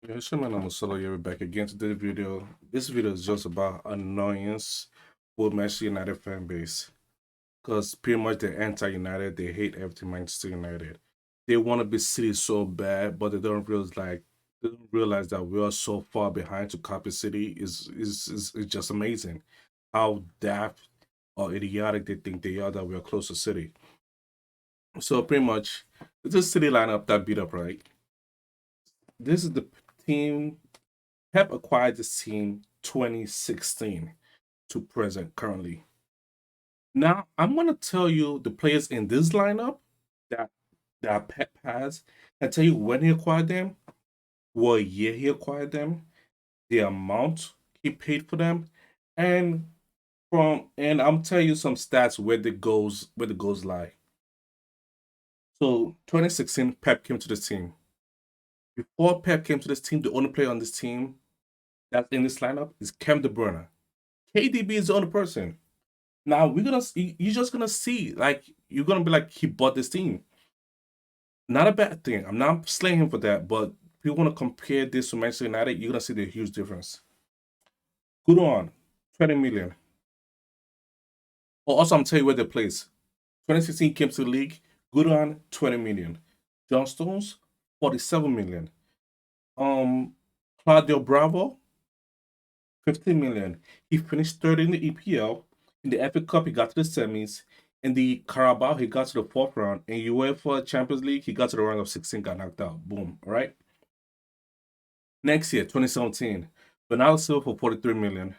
Yeah, sure, man. I'm Solo. You're back again to the video. This video is just about annoyance with Manchester United fan base. Because pretty much they're anti-United. They hate everything Manchester United. They want to be City so bad, but they don't realize that we are so far behind to copy City is just amazing. How daft or idiotic they think they are that we are close to City. So pretty much, this is City lineup that beat up, right? This is the team. Pep acquired this team 2016 to present currently. Now I'm gonna tell you the players in this lineup that Pep has, and tell you when he acquired them, what year he acquired them, the amount he paid for them, and I'm telling you some stats where the goals lie. So 2016, Pep came to this team. Before Pep came to this team, the only player on this team that's in this lineup is Kevin De Bruyne. KDB is the only person. Now we're gonna you're just gonna see like you're gonna be like he bought this team. Not a bad thing. I'm not slaying him for that, but if you want to compare this to Manchester United, you're gonna see the huge difference. Good on 20 million. Oh, also I'm telling you where they place. 2016 came to the league. Good on 20 million. John Stones 47 million. Um, Claudio Bravo 15 million. He finished third in the EPL. In the FA Cup, he got to the semis. In the Carabao, he got to the fourth round. In UEFA Champions League, he got to the round of 16, got knocked out. Boom. All right. Next year, 2017, Bernardo Silva for 43 million.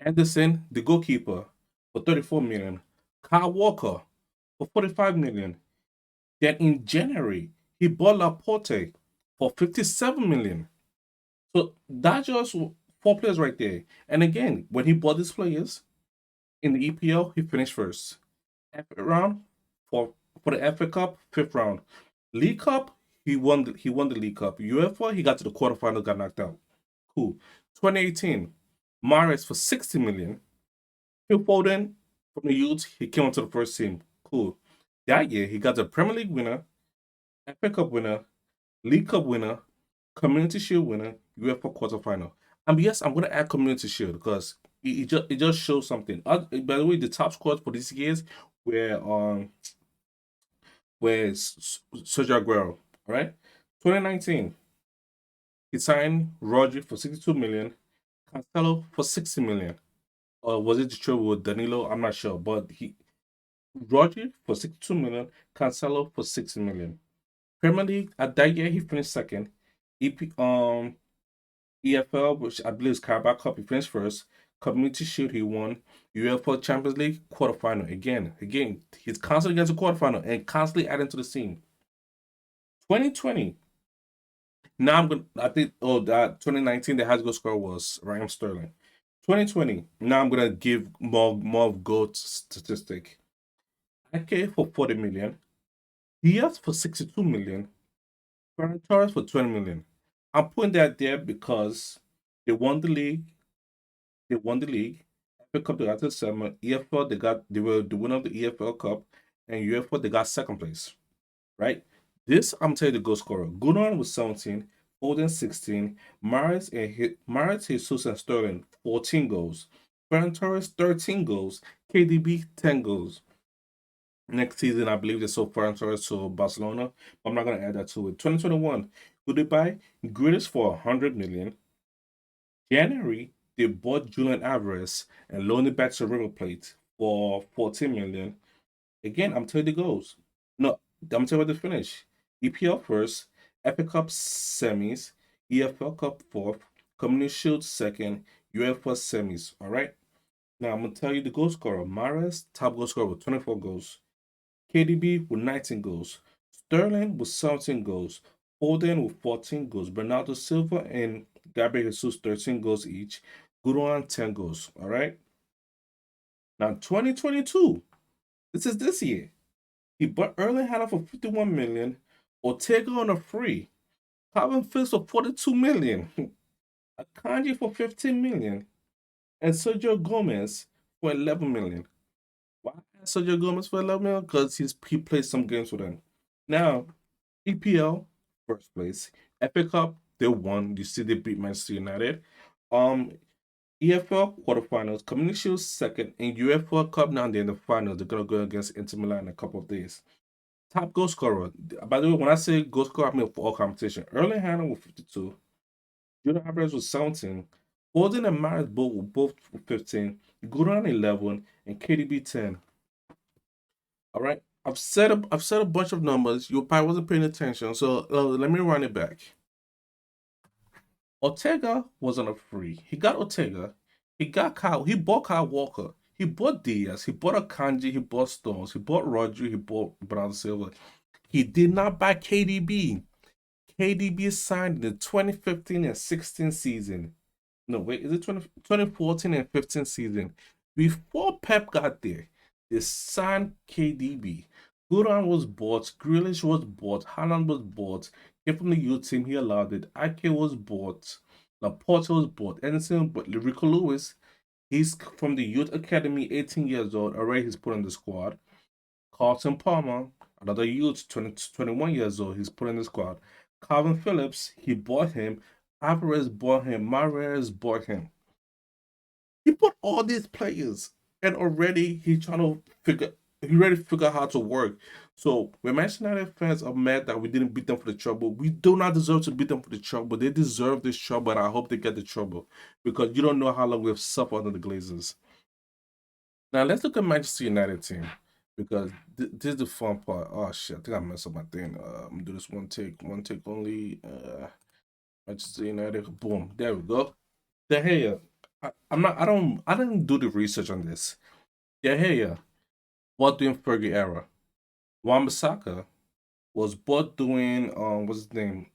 Anderson, the goalkeeper, for 34 million. Kyle Walker for 45 million. Then in January, he bought Laporte for 57 million. So that's just four players right there. And again, when he bought these players, in the EPL, he finished first. FA round for the FA Cup, fifth round. League Cup, he won the League Cup. UEFA, he got to the quarterfinal, got knocked out. Cool. 2018, Mahrez for 60 million. Phil Foden from the youth, he came onto the first team. Cool. That year, he got the Premier League winner, FA Cup winner, League Cup winner, Community Shield winner, UEFA quarterfinal. And yes, I'm gonna add Community Shield because it just shows something. By the way, the top scores for these years were Sergio Aguero. All right, 2019, he signed Rodri for 62 million, Cancelo for 60 million. Or was it the trade with Danilo? I'm not sure, but he Rodri for 62 million, Cancelo for 60 million. Premier League at that year he finished second. EFL, which I believe is Carabao Cup, he finished first. Community Shield, he won. UEFA Champions League quarterfinal again. He's constantly getting to quarterfinal and constantly adding to the team. 2020. Now I'm gonna. I think. Oh, that 2019. The highest goal scorer was Raheem Sterling. 2020. Now I'm gonna give more of goat statistic. Ake for 40 million. Diaz for 62 million. Ferran Torres for 20 million. I'm putting that there because they won the league. They won the league. FA Cup they got to the semi. EFL they were the winner of the EFL Cup, and UEFA they got second place. Right. This I'm telling you the goal scorer. Gunnar was 17, Foden 16, Mahrez, Jesus, and Sterling 14 goals. Ferran Torres 13 goals. KDB 10 goals. Next season, I believe they sold Ferran Torres to Barcelona. I'm not gonna add that to it. 2021, who they buy? Grealish for 100 million. January, they bought Julian Alvarez and loaned it back to River Plate for 14 million. Again, I'm telling you the goals. No, I'm telling you what they finish. EPL first, FA Cup semis, EFL Cup fourth, Community Shield second, UEFA semis. All right. Now I'm gonna tell you the goal scorer. Mahrez, top goal scorer with 24 goals. KDB with 19 goals. Sterling with 17 goals. Foden with 14 goals. Bernardo Silva and Gabriel Jesus 13 goals each. Gudoan 10 goals. All right. Now 2022. This is this year. He bought Erling Haaland for 51 million. Ortega on a free. Calvin Phillips for 42 million. Akanji for 15 million. And Sergio Gomez for 11 million. Why Sergio Gomez for 11 million? Because he played some games with them. Now, EPL, first place. FA Cup, they won. You see, they beat Manchester United. Um, EFL quarterfinals, Community Shield second, and UEFA Cup now they're in the finals. They're gonna go against Inter Milan in a couple of days. Top goal scorer. By the way, when I say goal scorer, I mean for all competition. Erling Haaland with 52. Julian Alvarez was 17. Foden and Maris both were both 15. Guran 11 and KDB 10. All right. I've said a bunch of numbers. You probably wasn't paying attention. So let me run it back. Ortega was on a free. He got Ortega. He got Kyle. He bought Kyle Walker. He bought Diaz. He bought Akanji. He bought Stones. He bought Rodri. He bought Brown Silva. He did not buy KDB. KDB signed in the 2015 and 16 season. No, wait, is it 2014 and 15 season? Before Pep got there, they signed KDB. Guran was bought, Grealish was bought, Haaland was bought, came from the youth team, he allowed it. Ike was bought, Laporte was bought, Edison, but Rico Lewis, he's from the youth academy, 18 years old, already he's put in the squad. Carlton Palmer, another youth, 21 years old, he's put in the squad. Calvin Phillips, he bought him. Alvarez bought him. Mares bought him. He bought all these players, and already he's trying to figure. He already figure out how to work. So when Manchester United fans are mad that we didn't beat them for the trouble, we do not deserve to beat them for the trouble. They deserve this trouble, and I hope they get the trouble because you don't know how long we've suffered under the Glazers. Now let's look at Manchester United team because this is the fun part. Oh shit! I think I messed up my thing. I'm gonna do this one take only. Manchester United. Boom. There we go. De Gea. I didn't do the research on this. De Gea, bought during Fergie era. Wan-Bissaka was bought during what's his name?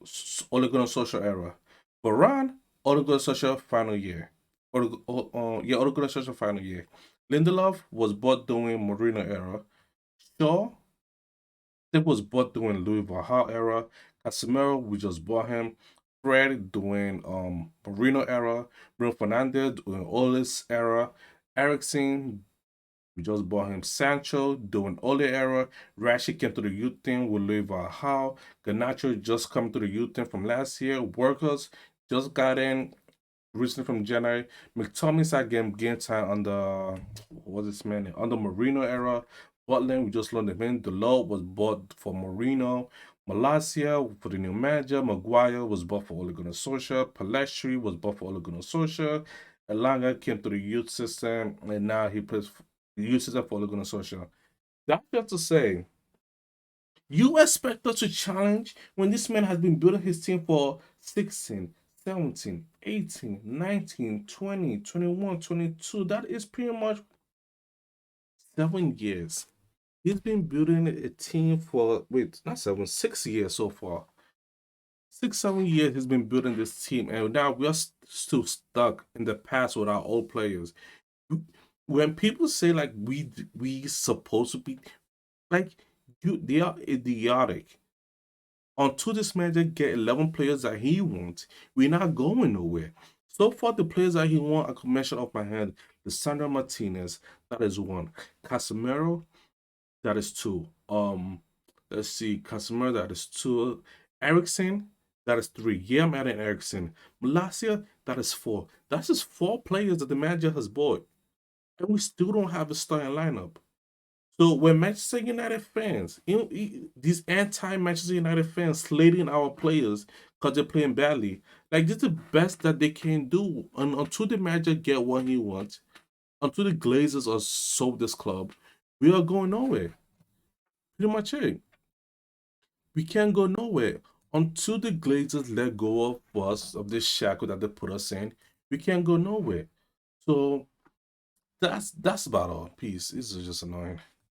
Ole Gunnar Solskjaer era. Varane, Ole Gunnar Solskjaer final year. Ole Gunnar Solskjaer final year. Lindelof was bought during Mourinho era. Shaw, it was bought during Louis van Gaal era. Casemiro, we just bought him. Fred during Mourinho era. Bruno Fernandes during Ole's era. Ericsson, we just bought him. Sancho during Ole era. Rashi came to the youth team with Louis van Gaal. Garnacho just come to the youth team from last year. Workers just got in recently from January. McTominay started getting game time under what's this man under Mourinho era. Butland, we just loaned him in. Delort was bought for Mourinho. Malacia for the new manager. Maguire was bought for Ole Gunnar Solskjaer. Palestri was bought for Ole Gunnar Solskjaer. Elanga came to the youth system, and now he plays the youth system for Ole Gunnar Solskjaer. That's just to say, you expect us to challenge when this man has been building his team for 16, 17, 18, 19, 20, 21, 22. That is pretty much 7 years. He's been building a team for wait, not 7, 6 years so far. 6, 7 years he's been building this team, and now we are still stuck in the past with our old players. When people say like we supposed to be like they are idiotic. Until this manager get 11 players that he wants, we're not going nowhere. So far, the players that he wants, I could mention off my head, Sandra Martinez, that is one. Casemiro, that is two. Let's see, Casemiro, that is two. Ericsson, that is three. Yeah, I'm adding Ericsson. Malacia, that is four. That's just 4 players that the manager has bought. And we still don't have a starting lineup. So when Manchester United fans, these anti-Manchester United fans slating our players because they're playing badly, like this is the best that they can do. And until the manager get what he wants, until the Glazers are sold this club, we are going nowhere. Pretty much it. We can't go nowhere until the Glazers let go of us of this shackle that they put us in. We can't go nowhere. So that's about all. Peace. This is just annoying.